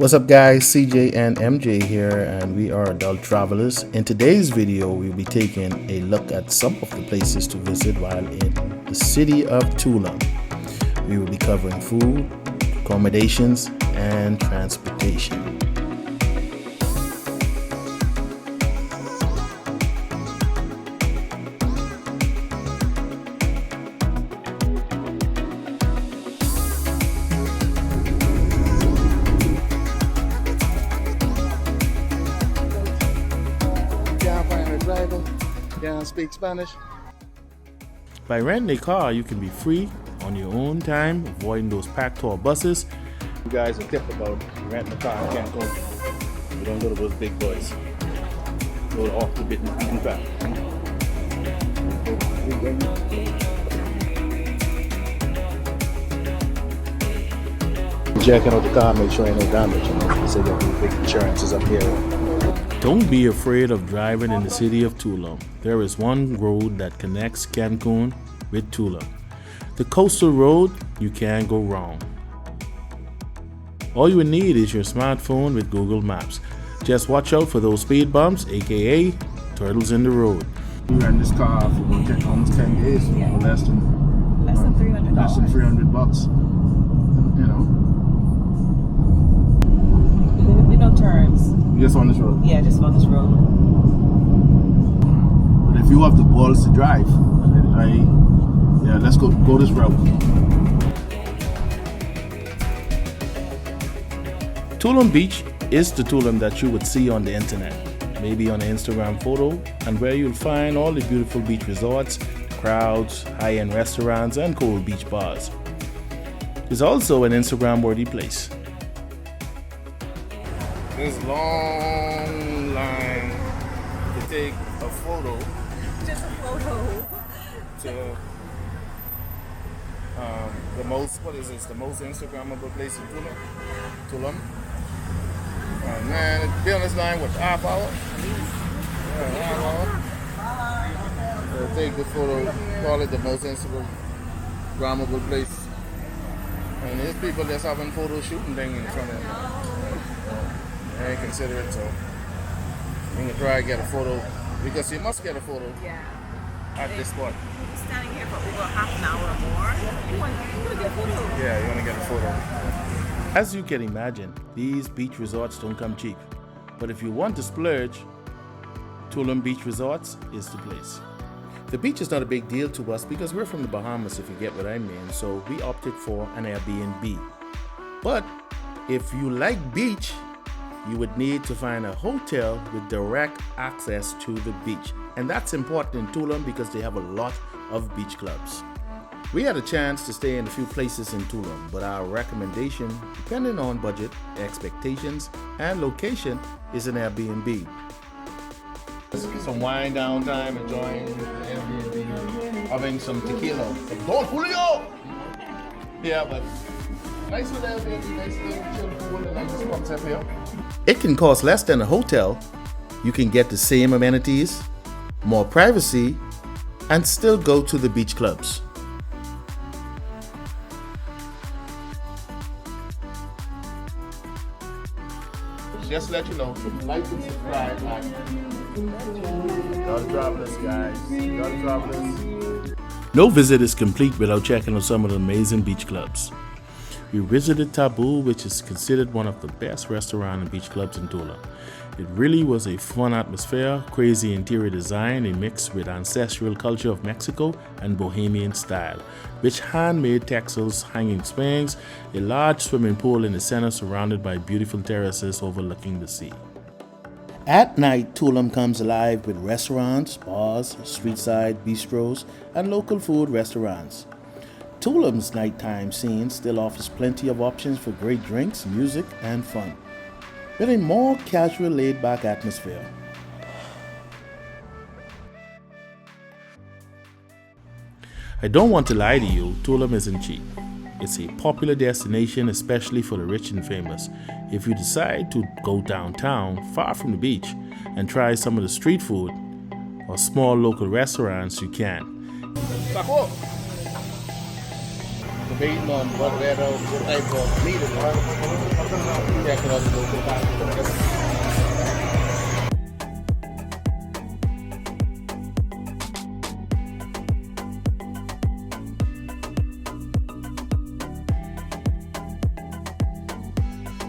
What's up guys, CJ and MJ here, and we are adult travelers. In today's video we'll be taking a look at some of the places to visit while in the city of Tulum. We will be covering food, accommodations, and transportation. Can't speak Spanish. By renting a car, you can be free on your own time, avoiding those packed tour buses. You guys a tip about renting a car in Cancun. You don't go to those big boys. Go off the beaten path. Checking out the car, make sure ain't no damage. You know, say that big insurances up here. Don't be afraid of driving in the city of Tulum. There is one road that connects Cancun with Tulum. The coastal road, you can't go wrong. All you would need is your smartphone with Google Maps. Just watch out for those speed bumps, aka turtles in the road. We ran this car for almost 10 days, for less than $300. Less than $300, you know. No turns. Just on this road? Yeah, just on this road. But if you have the balls to drive, let's go this route. Tulum Beach is the Tulum that you would see on the internet, maybe on an Instagram photo, and where you'll find all the beautiful beach resorts, crowds, high-end restaurants, and cool beach bars. It's also an Instagram-worthy place. This long line to take a photo. Just a photo. To the most Instagrammable place in Tulum. Man, be on this line with half hour. So take the photo, call it the most Instagrammable place. And there's people that's having photo shooting thing in front of them. I ain't consider it, so you can try to get a photo, because you must get a photo at this spot. Standing here for over half an hour or more. You want to get a photo? Yeah, you want to get a photo. As you can imagine, these beach resorts don't come cheap. But if you want to splurge, Tulum Beach Resorts is the place. The beach is not a big deal to us because we're from the Bahamas, if you get what I mean, so we opted for an Airbnb. But if you like beach, you would need to find a hotel with direct access to the beach. And that's important in Tulum because they have a lot of beach clubs. We had a chance to stay in a few places in Tulum, but our recommendation, depending on budget, expectations, and location, is an Airbnb. Some wine down time, enjoying the Airbnb, having some tequila. Don Julio! Yeah, but nice with Airbnb, nice little chill pool, and nice concept here. It can cost less than a hotel. You can get the same amenities, more privacy, and still go to the beach clubs. Just to let you know, like and subscribe. Adult travelers, guys. Adult travelers. No visit is complete without checking out some of the amazing beach clubs. We visited Taboo, which is considered one of the best restaurant and beach clubs in Tulum. It really was a fun atmosphere, crazy interior design, a mix with ancestral culture of Mexico and bohemian style, with handmade textiles, hanging swings, a large swimming pool in the center surrounded by beautiful terraces overlooking the sea. At night, Tulum comes alive with restaurants, bars, street-side bistros, and local food restaurants. Tulum's nighttime scene still offers plenty of options for great drinks, music, and fun, with a more casual, laid-back atmosphere. I don't want to lie to you, Tulum isn't cheap. It's a popular destination, especially for the rich and famous. If you decide to go downtown, far from the beach, and try some of the street food or small local restaurants, you can. Debating on what type of meat it was. checking out the local market.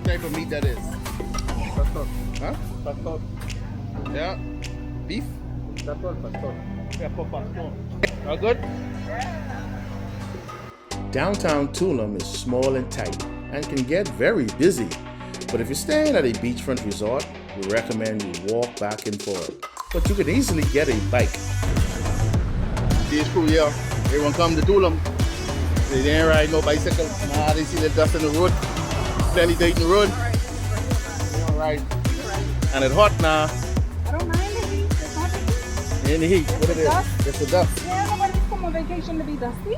Type of meat that is? Pastor. Huh? Pastor. Yeah. Beef? Pastor. Pastor. Yeah, for pastor. All good? Downtown Tulum is small and tight and can get very busy. But if you're staying at a beachfront resort, we recommend you walk back and forth. But you could easily get a bike. This crew here, everyone come to Tulum. They didn't ride no bicycle. Nah, they see the dust in the road. Plenty date in the road. They don't ride. And it's hot now. I don't mind the heat. It's not the heat. In the heat. What it is? Dust? It's the dust. Yeah, nobody's come on vacation to be dusty.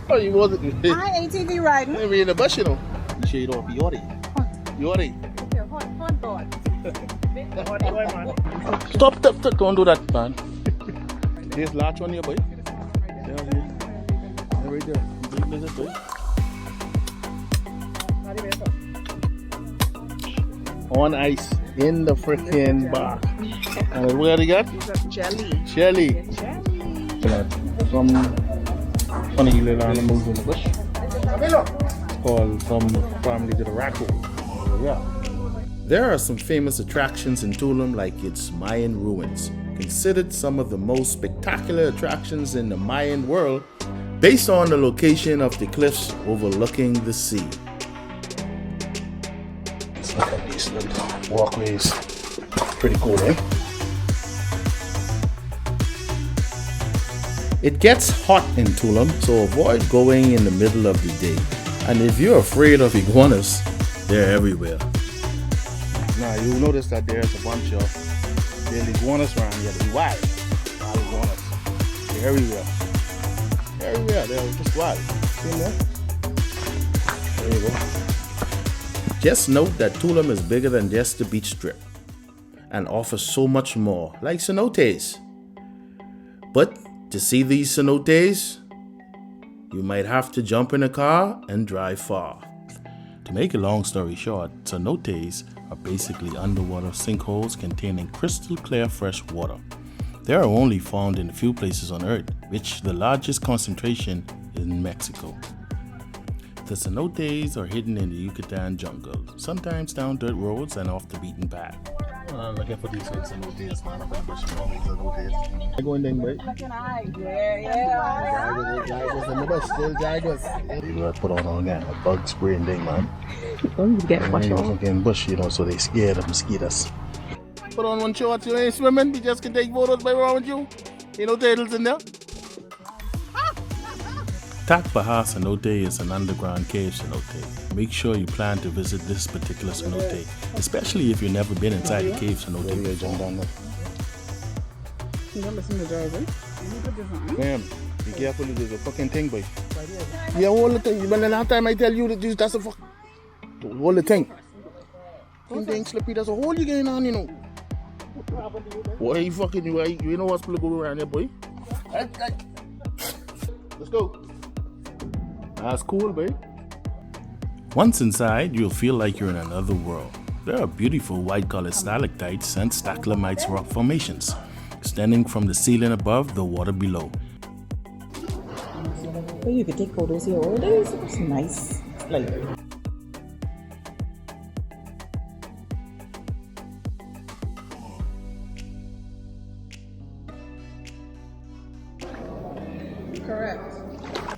Oh, you wasn't. Hi, ATV riding. Maybe in the bush, you know. You shade off. You already. You already. Okay, hot dog. Stop. Don't do that, man. There's large one here, boy. Yeah, right there. Big business, boy. On ice in the freaking bar. And where they got? Jelly. Shelly. Some funny little animals in the bush. It's called from family to the raccoon. Yeah. There are some famous attractions in Tulum like its Mayan ruins, considered some of the most spectacular attractions in the Mayan world based on the location of the cliffs overlooking the sea. Look at these little walkways. Pretty cool, eh? It gets hot in Tulum, so avoid going in the middle of the day. And if you're afraid of iguanas, they're everywhere. Now you'll notice that there's a bunch of little iguanas around here. They're wild. Wild iguanas. They're everywhere. Everywhere. They're just wild. See them there? There you go. Just note that Tulum is bigger than just the beach strip and offers so much more, like cenotes. But to see these cenotes, you might have to jump in a car and drive far. To make a long story short, cenotes are basically underwater sinkholes containing crystal clear fresh water. They are only found in a few places on Earth, which the largest concentration is in Mexico. The cenotes are hidden in the Yucatan jungle, sometimes down dirt roads and off the beaten path. I'm looking for these cenotes, man. I'm going to bush all these cenotes. I go in there, boy. Yeah. Jaguars in the bush. Still jaguars. You got to put on again a bug spraying thing, man. Don't you get And washed you off? fucking bush, you know, so they scared of mosquitoes. Put on one short, you ain't swimming, we just can take photos by around you. Ain't no turtles in there. Takbaha cenote is an underground cave cenote. Make sure you plan to visit this particular cenote, especially if you've never been inside a cave cenote Jump before. down there. You don't listen to Jersey. Ma'am, be careful, there's a fucking thing, boy. Yeah, hold the thing. But the last time I tell you that that's a fuck. Hold the thing. Thing slippy, there's a hole you getting on, you know. Why you fucking, you ain't no hospital go around here, boy. Hey. Let's go. That's cool, babe. Once inside, you'll feel like you're in another world. There are beautiful white-colored stalactites and stalagmites rock formations, extending from the ceiling above the water below. Well, you could take photos here all day. It's nice. Like. Correct.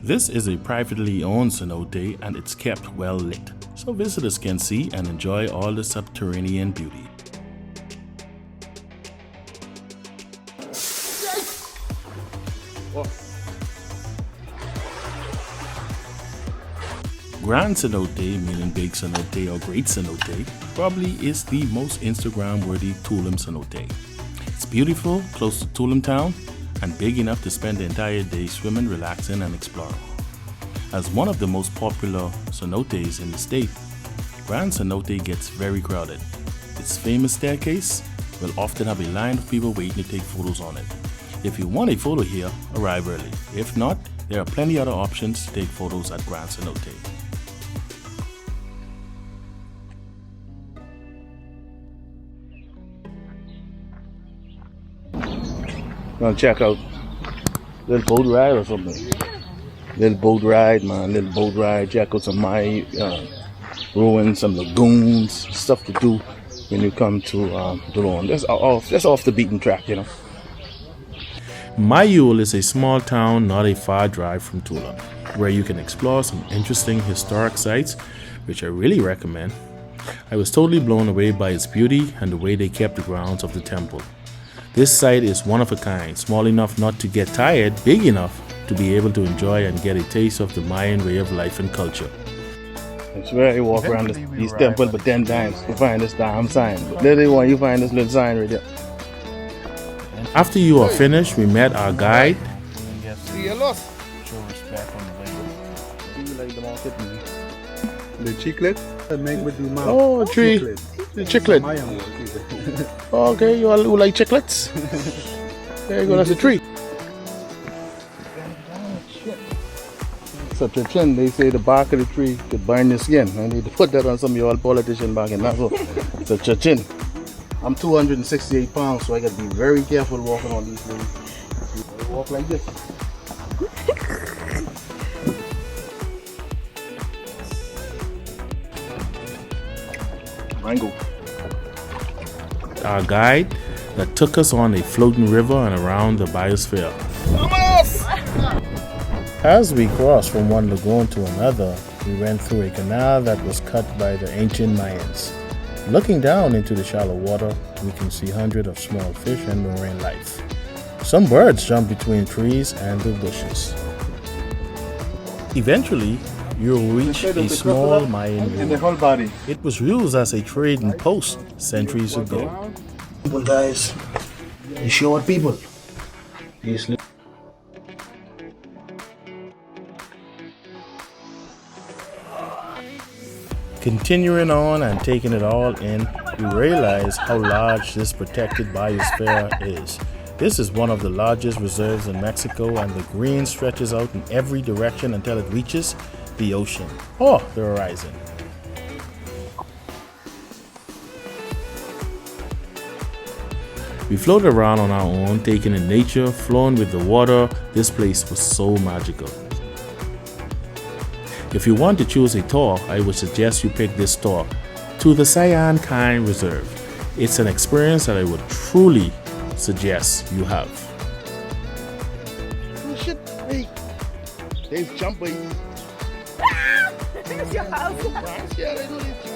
This is a privately owned cenote and it's kept well lit, so visitors can see and enjoy all the subterranean beauty. Grand cenote, meaning big cenote or great cenote, probably is the most Instagram-worthy Tulum cenote. It's beautiful, close to Tulum town, and big enough to spend the entire day swimming, relaxing, and exploring. As one of the most popular cenotes in the state, Grand Cenote gets very crowded. Its famous staircase will often have a line of people waiting to take photos on it. If you want a photo here, arrive early. If not, there are plenty other options to take photos at Grand Cenote. Gonna check out little boat ride or something. Little boat ride, man. Little boat ride. Check out some Mayan ruins, some lagoons, stuff to do when you come to Tulum. That's off the beaten track, you know. Mayul is a small town not a far drive from Tulum, where you can explore some interesting historic sites, which I really recommend. I was totally blown away by its beauty and the way they kept the grounds of the temple. This site is one of a kind, small enough not to get tired, big enough to be able to enjoy and get a taste of the Mayan way of life and culture. It's where you walk around these temples for 10 times to find this damn sign. But later on, you find this little sign right there. After you are finished, we met our guide. See you lost. Show respect on the way. You like the market? The chiclet make with the mouth. Oh, a tree. The chiclet. Mayan work. Okay, you all who like chiclets? There you go, that's a tree. Such a trend, they say the bark of the tree could burn your skin. I need to put that on some of you all politicians back in that. So, such a chin. I'm 268 pounds, so I gotta be very careful walking on these things. I walk like this. Mango. Our guide that took us on a floating river and around the biosphere. As we crossed from one lagoon to another, we went through a canal that was cut by the ancient Mayans. Looking down into the shallow water, we can see hundreds of small fish and marine life. Some birds jump between trees and the bushes. Eventually, you'll reach a small Mayan In the ruin. whole body. It was used as a trading post centuries ago. People, guys. You short people. These Continuing on and taking it all in, we realize how large this protected biosphere is. This is one of the largest reserves in Mexico, and the green stretches out in every direction until it reaches the ocean or the horizon. We floated around on our own, taking in nature, flowing with the water. This place was so magical. If you want to choose a tour, I would suggest you pick this tour to the Sayan Kind Reserve. It's an experience that I would truly suggest you have. Oh shit, hey. There's jumping. It's your house. Yeah, they do this.